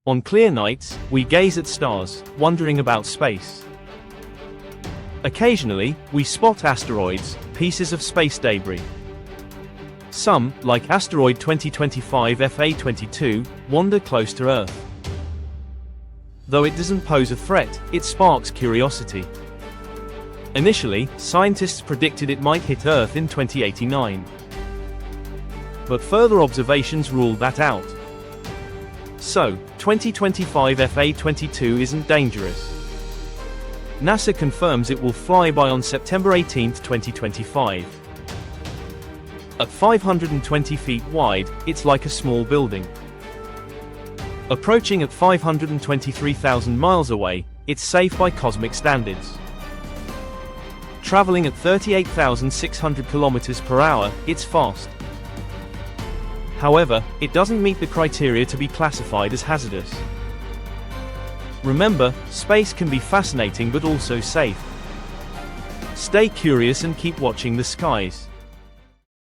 On clear nights, we gaze at stars, wondering about space. Occasionally, we spot asteroids, pieces of space debris. Some, like Asteroid 2025 FA22, wander close to Earth. Though it doesn't pose a threat, it sparks curiosity. Initially, scientists predicted it might hit Earth in 2089. But further observations ruled that out. So, 2025 FA22 isn't dangerous. NASA confirms it will fly by on September 18, 2025. At 520 feet wide, it's like a small building. Approaching at 523,000 miles away, it's safe by cosmic standards. Traveling at 38,600 kilometers per hour, it's fast. However, it doesn't meet the criteria to be classified as hazardous. Remember, space can be fascinating but also safe. Stay curious and keep watching the skies.